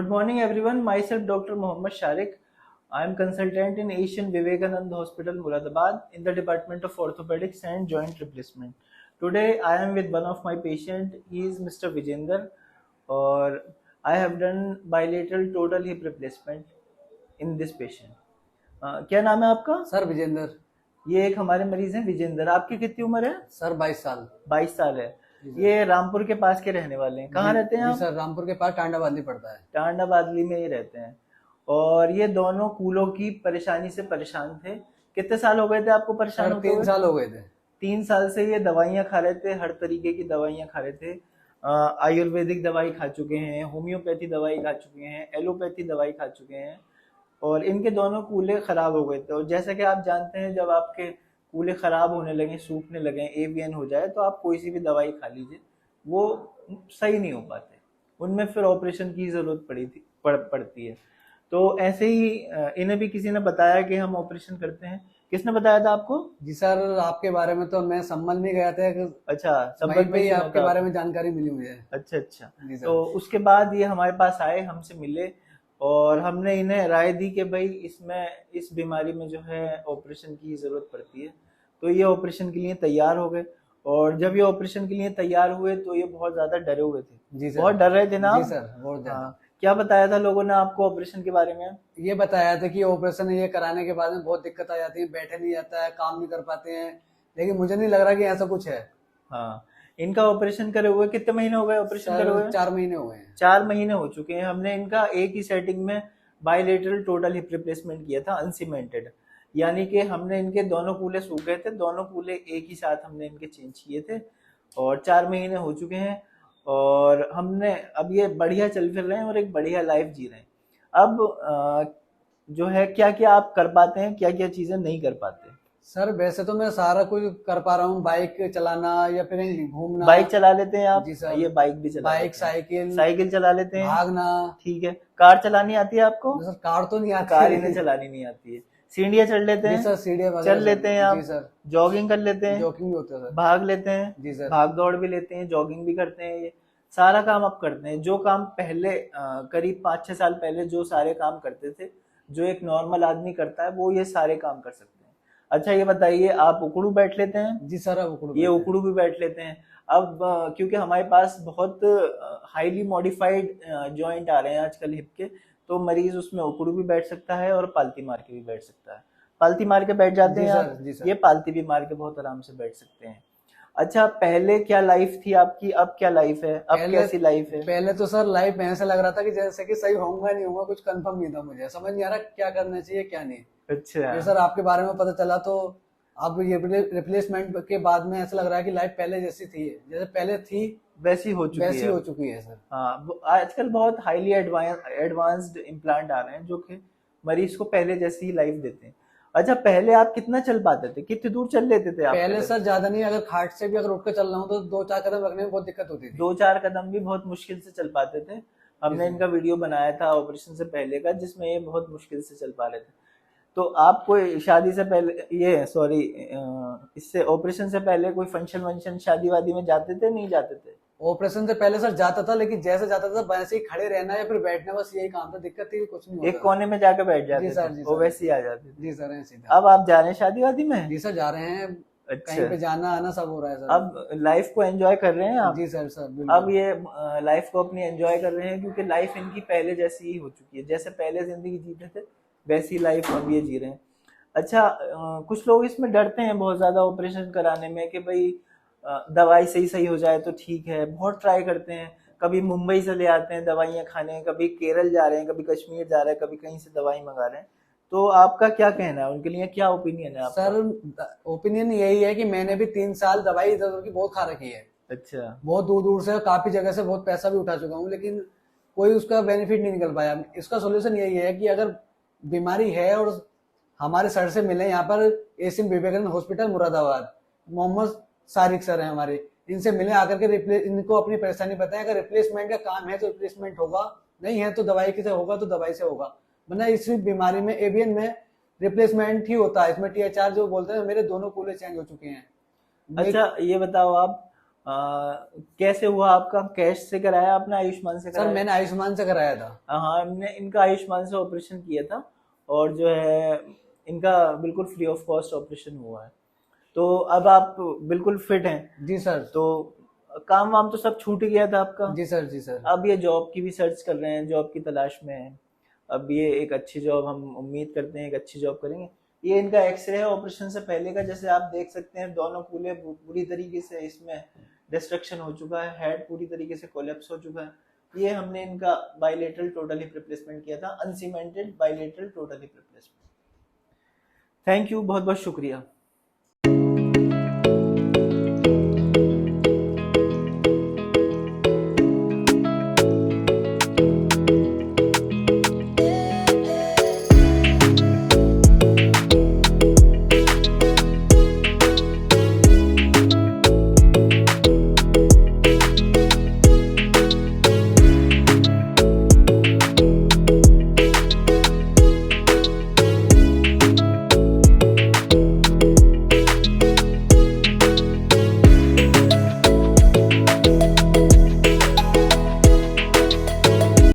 Good morning, everyone. Myself, Dr. Mohammad Sharik. I am consultant in Asian Vivekanand Hospital, Muradabad, in the Department of Orthopedics and Joint Replacement. Today, I am with one of my patient. He is Mr. Vijender, or I have done bilateral total hip replacement in this patient. क्या नाम है आपका? Sir Vijendra. ये एक हमारे मरीज हैं विजेंद्र। आपकी कितनी उम्र है? सर 22 साल। 22 साल है। जी सर। ये रामपुर के पास के रहने वाले हैं। कहाँ रहते हैं जी आप? सर, रामपुर के पास टांडा बादली पड़ता है। टांडा बादली में ही रहते हैं। और ये दोनों कूलों की परेशानी से परेशान थे। कितने साल हो गए थे आपको परेशान सर होते 3 हुए? साल हो गए थे। 3 साल से ये दवाइयाँ खा रहे थे, हर तरीके की दवाइयाँ खा रहे थे। आयुर्वेदिक दवाई खा चुके हैं, होम्योपैथी दवाई खा चुके हैं, एलोपैथी दवाई खा चुके हैं, और इनके दोनों कूले खराब हो गए थे। और जैसा कि आप जानते हैं, जब आपके कूले खराब होने लगे, सूखने लगे, एवियन हो जाए, तो आप कोई सी भी दवाई खा लीजिए, वो सही नहीं हो पाते। उनमें फिर ऑपरेशन की जरूरत पड़ती है। तो ऐसे ही इन्हें भी किसी ने बताया कि हम ऑपरेशन करते हैं। किसने बताया था आपको? जी सर, आपके बारे में तो मैं संबल में गया था। अच्छा, वहीं संबल पे ही में आपके बारे में जानकारी मिली मुझे। अच्छा अच्छा। जी सर। तो उसके बाद ये हमारे पास आए, हमसे मिले, और हमने इन्हें राय दी कि भाई इस बीमारी में जो है ऑपरेशन की जरूरत पड़ती है। तो ये ऑपरेशन के लिए तैयार हो गए। और जब ये ऑपरेशन के लिए तैयार हुए तो ये बहुत ज्यादा डरे हुए थे। जी सर। बहुत डर रहे थे ना जी आप? सर, बहुत ज्यादा। हाँ। क्या बताया था लोगों ने आपको ऑपरेशन के बारे में? ये बताया था कि ऑपरेशन ये कराने के बाद में बहुत दिक्कत आ जाती है, बैठे नहीं जाता है, काम नहीं कर पाते हैं, लेकिन मुझे नहीं लग रहा कि ऐसा कुछ है। हाँ। इनका ऑपरेशन करे हुए कितने महीने हो गए ऑपरेशन करे हुए? सर 4 महीने हो गए हैं। 4 महीने हो चुके हैं। हमने इनका एक ही सेटिंग में बायलेटरल टोटल हिप रिप्लेसमेंट किया था, अनसीमेंटेड। यानी कि हमने इनके दोनों कूले सूख गए थे, दोनों कूले एक ही साथ हमने इनके चेंज किए थे, और 4 महीने हो चुके हैं। और हमने अब ये बढ़िया चल फिर रहे हैं और एक बढ़िया लाइफ जी रहे हैं। अब जो है, क्या क्या आप कर पाते हैं, क्या क्या चीजें नहीं कर पाते? सर वैसे तो मैं सारा कुछ कर पा रहा हूँ, बाइक चलाना या फिर घूमना। बाइक चला लेते हैं आप? जी सर। ये बाइक भी चला बाइक, लेते हैं। साइकिल, साइकिल चला लेते हैं। भागना। ठीक है। कार चलानी आती है आपको? सर कार तो नहीं आती। कार इन्हें चलानी नहीं आती है। सीढ़ियाँ चढ़ लेते जी हैं? सर, सीढ़ियाँ वगैरह चल लेते हैं आप? जी सर। जॉगिंग कर लेते हैं? जॉगिंग भी होता है सर। भाग लेते हैं? जी सर। भाग दौड़ भी लेते हैं, जॉगिंग भी करते हैं। ये सारा काम आप करते हैं। जो काम पहले करीब 5-6 साल पहले जो सारे काम करते थे, जो एक नॉर्मल आदमी करता है, वो ये सारे काम कर सकते हैं। अच्छा, ये बताइए, आप उकड़ू बैठ लेते हैं? जी सर, अब उकड़ू ये उकड़ू भी बैठ लेते हैं। अब क्योंकि हमारे पास बहुत हाईली मॉडिफाइड जॉइंट आ रहे हैं आजकल हिप के, तो मरीज उसमें उकड़ू भी बैठ सकता है और पालती मार के भी बैठ सकता है। पालती मार के बैठ जाते जी हैं सर। आप? जी सर। ये पालती भी मार के बहुत आराम से बैठ सकते हैं। अच्छा, पहले क्या लाइफ थी आपकी, अब क्या लाइफ है, अब कैसी लाइफ है? पहले तो सर लाइफ में ऐसा लग रहा था कि जैसे कि सही होऊंगा नहीं होऊंगा, कुछ कंफर्म नहीं था, मुझे समझ नहीं आ रहा क्या करना चाहिए क्या नहीं। अच्छा। ये सर आपके बारे में पता चला, तो अब ये रिप्लेसमेंट के बाद में ऐसा लग रहा है कि लाइफ पहले जैसी थी, जैसे पहले थी वैसी हो चुकी वैसी है। हो चुकी है सर। हाँ, आजकल बहुत हाईली एडवांस्ड इम्प्लांट आ रहे हैं, जो कि मरीज को पहले जैसी ही लाइफ देते हैं। अच्छा, पहले आप कितना चल पाते थे, कितनी दूर चल लेते थे आप? पहले सर ज्यादा नहीं, अगर खाट से भी अगर उठ कर चल रहा हूँ तो 2-4 कदम रखने में बहुत दिक्कत होती थी। 2-4 कदम भी बहुत मुश्किल से चल पाते थे। हमने इनका वीडियो बनाया था ऑपरेशन से पहले का, जिसमें ये बहुत मुश्किल से चल पा रहे थे। तो आप कोई शादी से पहले, ये सॉरी, इससे ऑपरेशन से पहले कोई फंक्शन वंक्शन शादी वादी में जाते थे, नहीं जाते थे? ऑपरेशन से पहले सर जाता था, लेकिन जैसे जाता था वैसे ही खड़े रहना या फिर बैठना, बस यही काम था, दिक्कत थी कुछ नहीं होता। एक कोने में जाकर बैठ जाते जी सर। थे, जी वो सर। वैसे ही आ जाते थे। जी सर, ऐसे था। अब आप जा रहे हैं शादी वादी में? जी सर, जा रहे हैं। अच्छा। कहीं पे जाना आना सब हो रहा है सर। अब लाइफ को एंजॉय कर रहे हैं आप? जी सर, सर अब बिल्कुल। ये लाइफ को अपनी एंजॉय कर रहे हैं, क्योंकि लाइफ इनकी पहले जैसी ही हो चुकी है। जैसे पहले जिंदगी जीते थे, वैसी लाइफ अब ये जी रहे हैं। अच्छा, कुछ लोग इसमें डरते हैं बहुत ज्यादा ऑपरेशन कराने में, कि भाई दवाई सही सही हो जाए तो ठीक है। बहुत ट्राई करते हैं, कभी मुंबई से ले आते हैं दवाइयाँ खाने, कभी केरल जा रहे हैं, कभी कश्मीर जा रहे हैं, कभी कहीं से दवाई मंगा रहे हैं। तो आपका क्या कहना है, उनके लिए क्या ओपिनियन है आपका? सर ओपिनियन यही है कि मैंने भी 3 साल दवाई इधर उधर की बहुत खा रखी है। अच्छा। बहुत दूर दूर से, काफी जगह से बहुत पैसा भी उठा चुका हूँ, लेकिन कोई उसका बेनिफिट नहीं निकल पाया। इसका सोल्यूशन यही है कि अगर बीमारी है और हमारे सर से मिले, यहाँ पर एशियन विवेकानंद हॉस्पिटल मुरादाबाद, मोहम्मद सारिक सर हैं हमारे, इनसे मिले, आकर के इनको अपनी परेशानी बताएं। अगर रिप्लेसमेंट का काम है तो रिप्लेसमेंट होगा, नहीं है तो दवाई से होगा, तो दवाई से होगा। वरना इस बीमारी में, एवियन में रिप्लेसमेंट ही होता है। इसमें THR जो बोलते हैं, मेरे दोनों कूले चेंज हो चुके हैं। अच्छा, ये बताओ आप, कैसे हुआ आपका? कैश से कराया आपने, आयुष्मान से सर कराया? मैंने आयुष्मान से कराया था। हाँ, हमने इनका आयुष्मान से ऑपरेशन किया था, और जो है इनका बिल्कुल फ्री ऑफ कॉस्ट ऑपरेशन हुआ है। तो अब आप बिल्कुल फिट हैं। जी सर। तो काम वाम तो सब छूट गया था आपका। जी सर। जी सर। अब ये जॉब की भी सर्च कर रहे हैं, जॉब की तलाश में हैं। अब ये एक अच्छी जॉब, हम उम्मीद करते हैं एक अच्छी जॉब करेंगे। ये इनका एक्सरे है ऑपरेशन से पहले का, जैसे आप देख सकते हैं दोनों कूल्हे पूरी तरीके से इसमें डिस्ट्रक्शन हो चुका है, हेड पूरी तरीके से कोलैप्स हो चुका है। ये हमने इनका बाइलेटरल टोटल हिप रिप्लेसमेंट किया था, uncemented bilateral total hip replacement. Thank you, बहुत बहुत शुक्रिया।